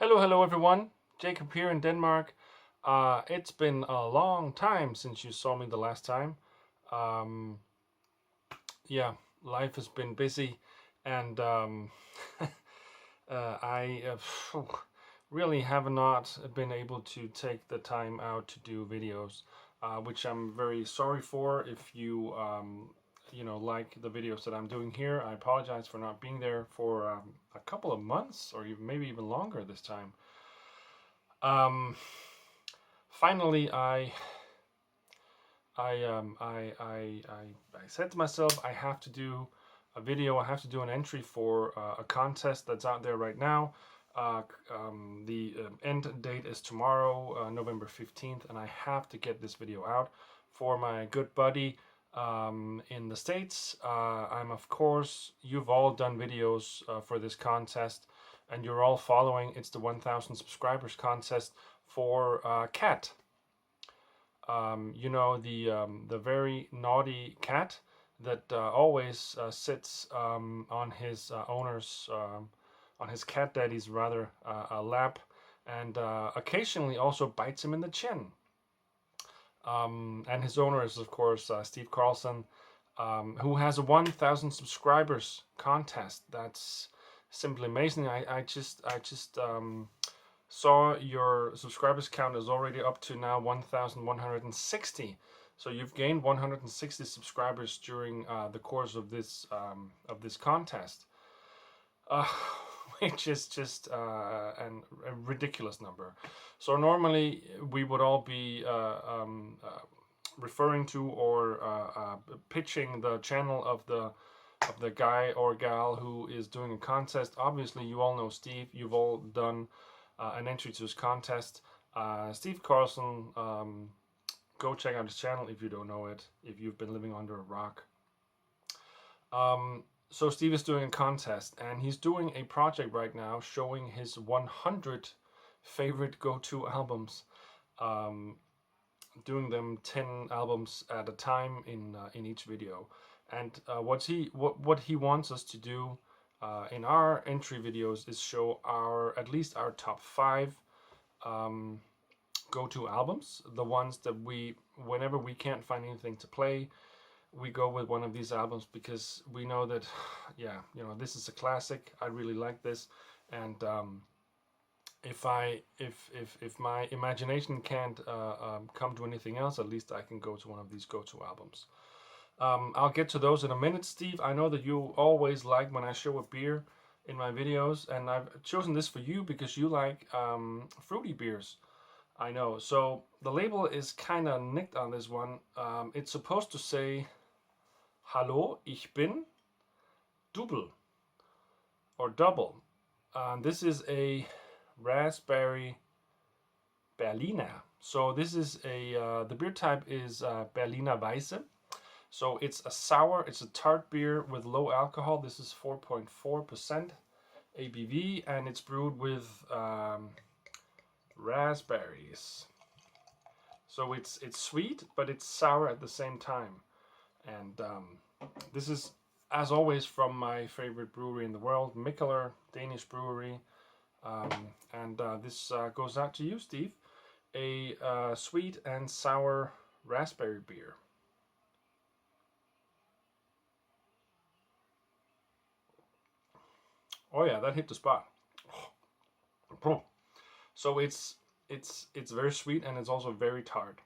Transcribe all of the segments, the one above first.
Hello everyone. Jacob here in Denmark. It's been a long time since you saw me the last time. Um, yeah, life has been busy, and I really have not been able to take the time out to do videos, which I'm very sorry for. If you like the videos that I'm doing here, I apologize for not being there for a couple of months or even, maybe even longer this time. Um, Finally, I said to myself, I have to do a video. I have to do an entry for a contest that's out there right now. The end date is tomorrow, November 15th, and I have to get this video out for my good buddy in the States. Of course, you've all done videos for this contest, and you're all following. It's the 1,000 subscribers contest for Cat. The very naughty cat that always sits on his owner's on his cat daddy's rather lap, and occasionally also bites him in the chin. And his owner is of course Steve Carlson, who has a 1,000 subscribers contest. That's simply amazing. I just saw your subscribers count is already up to now 1,160. So you've gained 160 subscribers during the course of this contest, uh, which is just a ridiculous number. So normally we would all be referring to or pitching the channel of the guy or gal who is doing a contest. Obviously, you all know Steve. You've all done an entry to his contest. Steve Carlson, go check out his channel if you don't know it, if you've been living under a rock. So Steve is doing a contest, and he's doing a project right now showing his 100 favorite go-to albums, doing them 10 albums at a time in each video. And what he wants us to do in our entry videos is show at least our top 5 go-to albums, the ones that whenever we can't find anything to play, we go with one of these albums because we know that, yeah, this is a classic. I really like this, and if my imagination can't come to anything else, at least I can go to one of these go-to albums. I'll get to those in a minute, Steve. I know that you always like when I show a beer in my videos, and I've chosen this for you because you like fruity beers. I know. So the label is kind of nicked on this one. It's supposed to say, Hallo, ich bin Double or Double. This is a raspberry Berliner. So this is the beer type is Berliner Weisse. So it's a sour, it's a tart beer with low alcohol. This is 4.4% ABV, and it's brewed with raspberries. So it's sweet, but it's sour at the same time. And this is, as always, from my favorite brewery in the world, Mikkeller, Danish brewery. This goes out to you, Steve. A sweet and sour raspberry beer. Oh yeah, that hit the spot. So it's very sweet, and it's also very tart,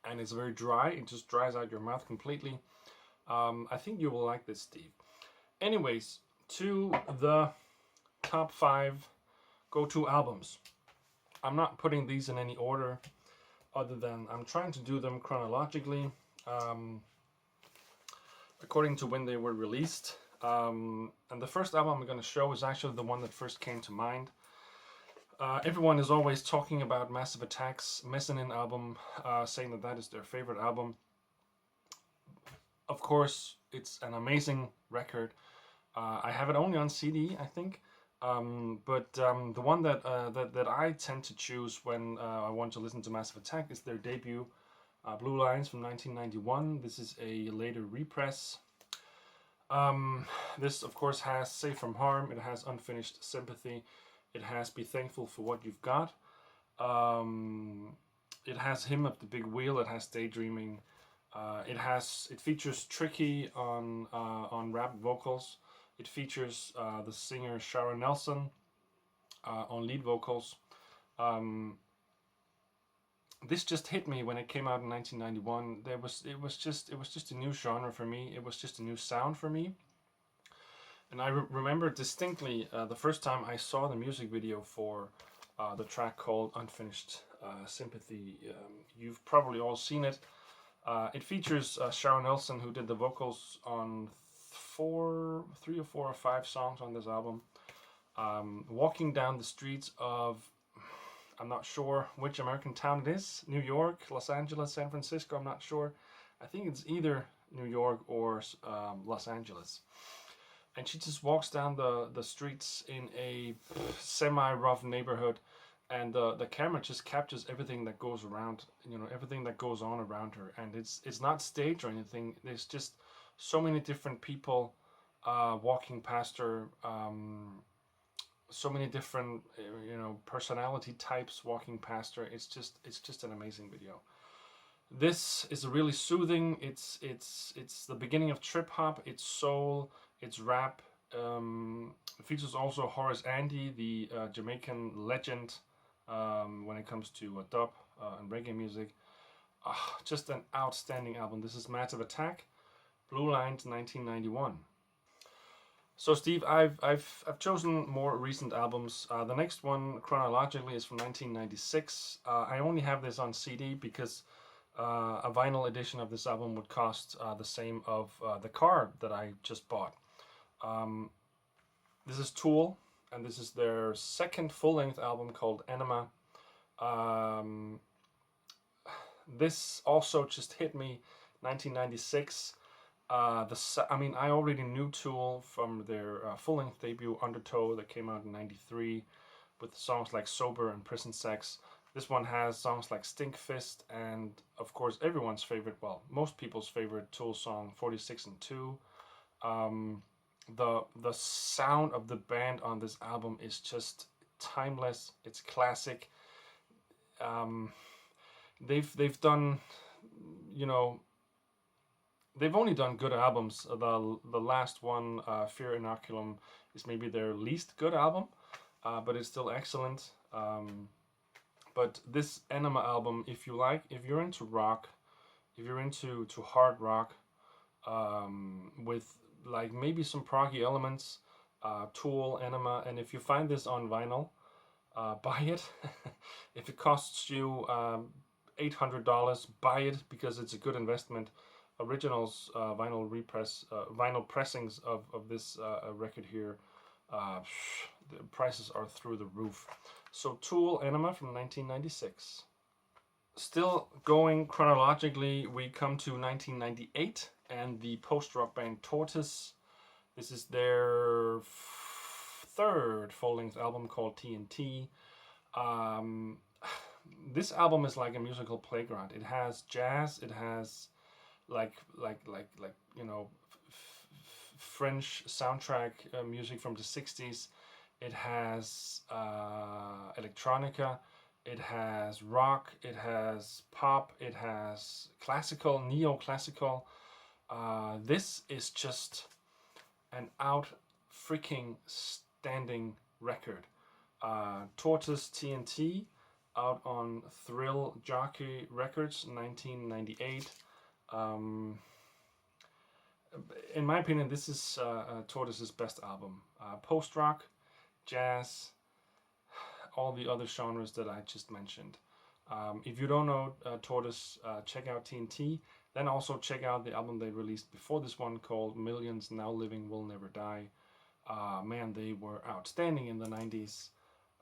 and it's very dry. It just dries out your mouth completely. I think you will like this, Steve. Anyways, to the top 5 go-to albums. I'm not putting these in any order other than I'm trying to do them chronologically according to when they were released. And the first album I'm going to show is actually the one that first came to mind. Everyone is always talking about Massive Attack's Mezzanine album, saying that that is their favorite album. Of course, it's an amazing record. I have it only on CD, I think. But the one that I tend to choose when I want to listen to Massive Attack is their debut, Blue Lines from 1991. This is a later repress. This, of course, has Safe from Harm. It has Unfinished Sympathy. It has Be Thankful for What You've Got. It has Hymn of the Big Wheel. It has Daydreaming. It features Tricky on rap vocals. It features the singer Shara Nelson on lead vocals. This just hit me when it came out in 1991. It was just a new genre for me. It was just a new sound for me. And I remember distinctly the first time I saw the music video for the track called Unfinished Sympathy. You've probably all seen it. It features Shara Nelson, who did the vocals on 3 or 4 or 5 songs on this album. Walking down the streets of, I'm not sure which American town it is, New York, Los Angeles, San Francisco, I'm not sure. I think it's either New York or Los Angeles. And she just walks down the streets in a semi-rough neighborhood, and the camera just captures everything that goes around, everything that goes on around her. And it's not staged or anything. There's just so many different people walking past her, so many different personality types walking past her. It's just an amazing video. This is a really soothing. It's the beginning of trip hop. It's soul. It's rap. It features also Horace Andy, the Jamaican legend when it comes to dub and reggae music. Just an outstanding album. This is Massive Attack, Blue Lines, 1991. So Steve, I've chosen more recent albums. The next one chronologically is from 1996. I only have this on CD because a vinyl edition of this album would cost the same of the car that I just bought. This is Tool, and this is their second full-length album called Enema. This also just hit me, 1996. I already knew Tool from their full-length debut Undertow that came out in 93 with songs like Sober and Prison Sex. This one has songs like Stink Fist and, of course, everyone's favorite, well, most people's favorite Tool song, 46 and 2. The sound of the band on this album is just timeless. It's classic. They've done, they've only done good albums. The last one, Fear Inoculum, is maybe their least good album, but it's still excellent. But this Enema album, if you're into rock, if you're into hard rock, with like maybe some proggy elements, Tool, Enema, and if you find this on vinyl, buy it. If it costs you $800, buy it because it's a good investment. Originals, vinyl pressings of this record here, the prices are through the roof. So Tool, Enema from 1996. Still going chronologically, we come to 1998 and the post-rock band Tortoise. This is their third full-length album called TNT. This album is like a musical playground. It has jazz. It has French soundtrack music from the 60s. It has electronica. It has rock. It has pop. It has classical, neo-classical. This is just an freaking standing record. Tortoise TNT, out on Thrill Jockey Records, 1998. In my opinion, this is Tortoise's best album. Post-rock, jazz, all the other genres that I just mentioned. If you don't know Tortoise, check out TNT. Then also check out the album they released before this one called Millions Now Living Will Never Die. Man, they were outstanding in the 90s.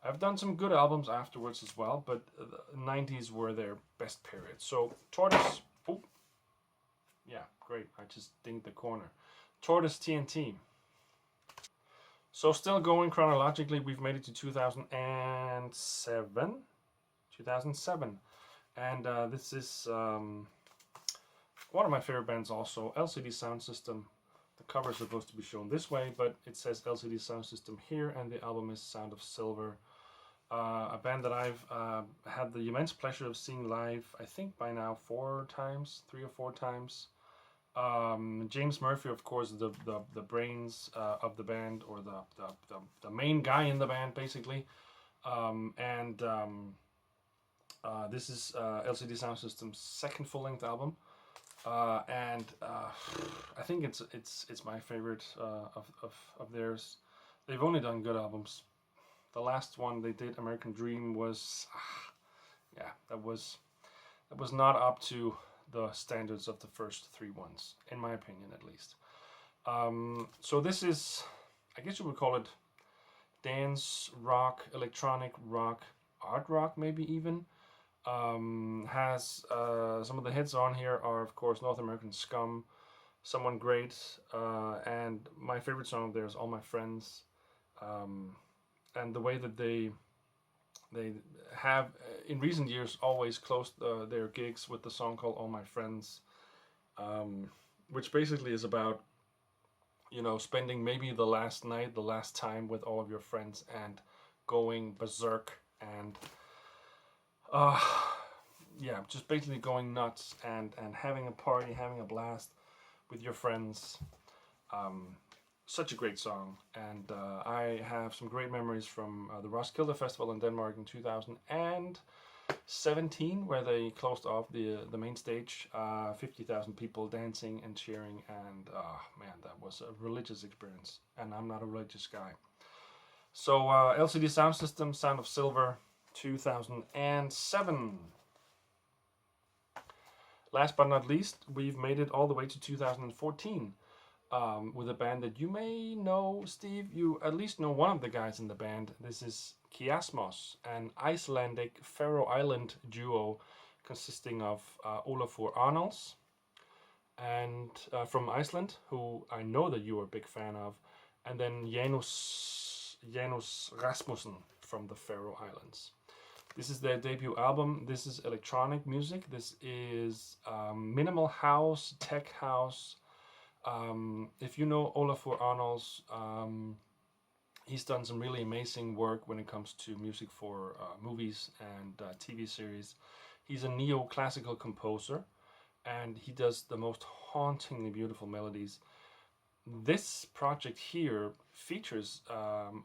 I've done some good albums afterwards as well, but the 90s were their best period. So Tortoise, yeah, great. I just dinged the corner. Tortoise TNT. So still going chronologically, we've made it to 2007. 2007. And this is one of my favorite bands also, LCD Sound System. The cover is supposed to be shown this way, but it says LCD Sound System here, and the album is Sound of Silver. a band that I've had the immense pleasure of seeing live, I think by now 4 times, 3 or 4 times. James Murphy, of course, the brains of the band, or the main guy in the band, basically. This is LCD Sound System's second full-length album, I think it's my favorite of theirs. They've only done good albums. The last one they did, American Dream, was yeah, that was not up to the standards of the first 3 ones, in my opinion, at least. So this is, I guess you would call it dance rock, electronic rock, art rock, maybe even. Has some of the hits on here are, of course, North American Scum, Someone Great, and my favorite song of theirs, All My Friends. And the way that they have in recent years always closed their gigs with the song called All My Friends, which basically is about, spending maybe the last night, the last time with all of your friends, and going berserk, and just basically going nuts, and having a party, having a blast with your friends. Such a great song, and I have some great memories from the Roskilde Festival in Denmark in 2017, where they closed off the main stage. 50,000 people dancing and cheering, and man, that was a religious experience, and I'm not a religious guy. So LCD Sound System, Sound of Silver, 2007. Last but not least, we've made it all the way to 2014. With a band that you may know, Steve. You at least know one of the guys in the band. This is Kiasmos, an Icelandic Faroe Island duo consisting of Olafur Arnalds and from Iceland, who I know that you are a big fan of, and then Janus Rasmussen from the Faroe Islands. This is their debut album. This is electronic music. This is minimal house, tech house. If you know Olafur Arnalds, he's done some really amazing work when it comes to music for movies and TV series. He's a neoclassical composer, and he does the most hauntingly beautiful melodies. This project here features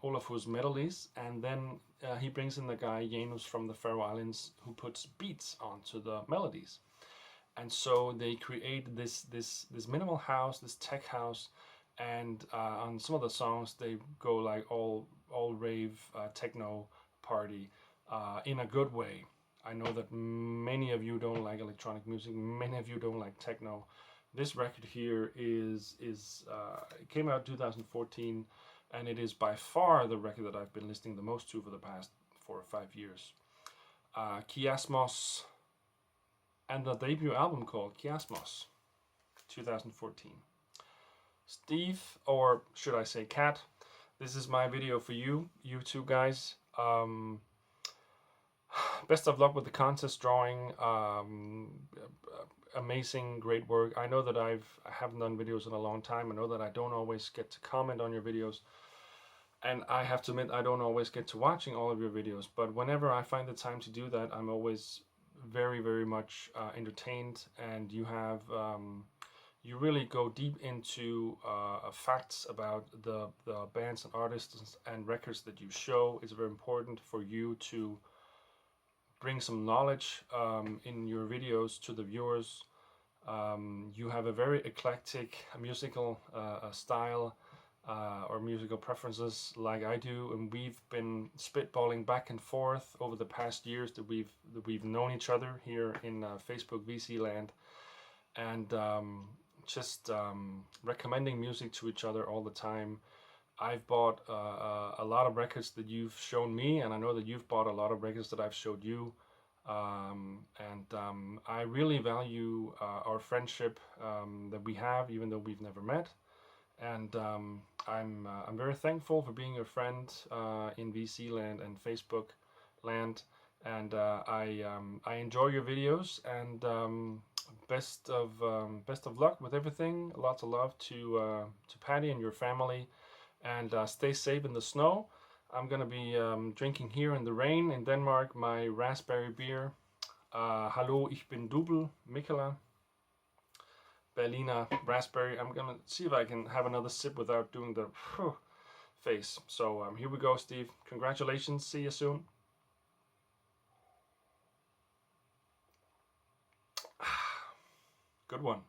Olafur's melodies, and then he brings in the guy Janus from the Faroe Islands, who puts beats onto the melodies. And so they create this minimal house, this tech house, and on some of the songs they go like all rave techno party in a good way. I know that many of you don't like electronic music, many of you don't like techno. This record here it came out 2014, and it is by far the record that I've been listening the most to for the past 4 or 5 years. Kiasmos, and the debut album called Kiasmos, 2014. Steve, or should I say Kat, this is my video for you two guys. Best of luck with the contest drawing. Amazing, great work. I know that I haven't done videos in a long time. I know that I don't always get to comment on your videos, and I have to admit I don't always get to watching all of your videos, but whenever I find the time to do that, I'm always very, very much entertained, and you have you really go deep into facts about the bands and artists and records that you show. It's very important for you to bring some knowledge in your videos to the viewers. You have a very eclectic musical style or musical preferences like I do, and we've been spitballing back and forth over the past years that we've known each other here in Facebook VC land, and just recommending music to each other all the time. I've bought a lot of records that you've shown me, and I know that you've bought a lot of records that I've showed you. I really value our friendship that we have, even though we've never met. And I'm very thankful for being your friend in VC land and Facebook land. And I enjoy your videos, and best of luck with everything. Lots of love to Patty and your family, and stay safe in the snow. I'm gonna be drinking here in the rain in Denmark my raspberry beer. Hallo, ich bin Double Mikela. Berliner raspberry. I'm gonna see if I can have another sip without doing the face. So here we go, Steve. Congratulations. See you soon. Good one.